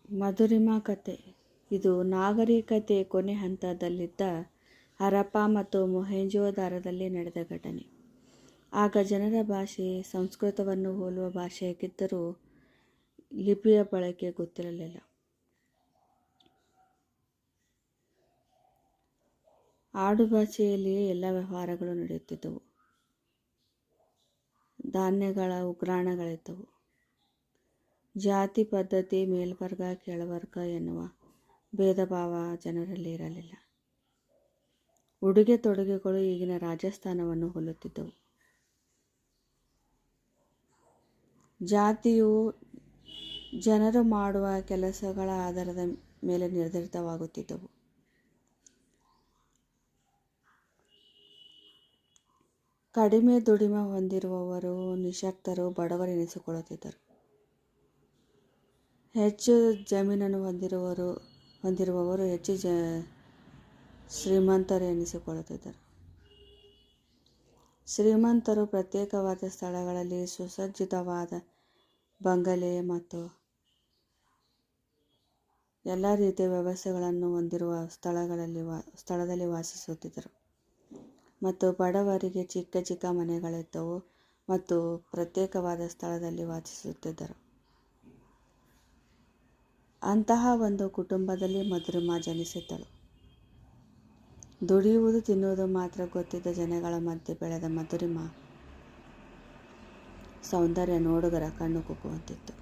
ಮಧುರಿಮಾ ಕಥೆ. ಇದು ನಾಗರಿಕತೆ ಕೊನೆ ಹಂತದಲ್ಲಿದ್ದ ಹರಪ್ಪ ಮತ್ತು ಮೊಹೆಂಜೊದಾರೊದಲ್ಲಿ ನಡೆದ ಘಟನೆ. ಆಗ ಜನರ ಭಾಷೆ ಸಂಸ್ಕೃತವನ್ನು ಹೋಲುವ ಭಾಷೆಯಾಗಿದ್ದರೂ ಲಿಪಿಯ ಬಳಕೆ ಗೊತ್ತಿರಲಿಲ್ಲ. ಆಡುಭಾಷೆಯಲ್ಲಿಯೇ ಎಲ್ಲ ವ್ಯವಹಾರಗಳು ನಡೆಯುತ್ತಿದ್ದವು. ಧಾನ್ಯಗಳ ಉಗ್ರಾಣಗಳಿದ್ದವು. ಜಾತಿ ಪದ್ಧತಿ, ಮೇಲ್ವರ್ಗ ಕೆಳವರ್ಗ ಎನ್ನುವ ಭೇದ ಭಾವ ಜನರಲ್ಲಿ ಇರಲಿಲ್ಲ. ಉಡುಗೆ ತೊಡುಗೆಗಳು ಈಗಿನ ರಾಜಸ್ಥಾನವನ್ನು ಹೋಲುತ್ತಿದ್ದವು. ಜಾತಿಯು ಜನರು ಮಾಡುವ ಕೆಲಸಗಳ ಆಧಾರದ ಮೇಲೆ ನಿರ್ಧರಿತವಾಗುತ್ತಿದ್ದವು. ಕಡಿಮೆ ದುಡಿಮೆ ಹೊಂದಿರುವವರು ನಿಶಕ್ತರು, ಬಡವರೆನಿಸಿಕೊಳ್ಳುತ್ತಿದ್ದರು. ಹೆಚ್ಚು ಜಮೀನನ್ನು ಹೊಂದಿರುವವರು ಹೆಚ್ಚು ಶ್ರೀಮಂತರು ಎನಿಸಿಕೊಳ್ಳುತ್ತಿದ್ದರು. ಶ್ರೀಮಂತರು ಪ್ರತ್ಯೇಕವಾದ ಸ್ಥಳಗಳಲ್ಲಿ ಸುಸಜ್ಜಿತವಾದ ಬಂಗಲೆ ಮತ್ತು ಎಲ್ಲ ರೀತಿಯ ವ್ಯವಸ್ಥೆಗಳನ್ನು ಹೊಂದಿರುವ ಸ್ಥಳದಲ್ಲಿ ವಾಸಿಸುತ್ತಿದ್ದರು. ಮತ್ತು ಬಡವರಿಗೆ ಚಿಕ್ಕ ಚಿಕ್ಕ ಮನೆಗಳಿದ್ದವು ಮತ್ತು ಪ್ರತ್ಯೇಕವಾದ ಸ್ಥಳದಲ್ಲಿ ವಾಸಿಸುತ್ತಿದ್ದರು. ಅಂತಹ ಒಂದು ಕುಟುಂಬದಲ್ಲಿ ಮಧುರಿಮಾ ಜನಿಸಿದ್ದಳು. ದುಡಿಯುವುದು ತಿನ್ನುವುದು ಮಾತ್ರ ಗೊತ್ತಿದ್ದ ಜನಗಳ ಮಧ್ಯೆ ಬೆಳೆದ ಮಧುರಿಮಾ ಸೌಂದರ್ಯ ನೋಡುಗರ ಕಣ್ಣು ಕುಕ್ಕುವಂತಿತ್ತು.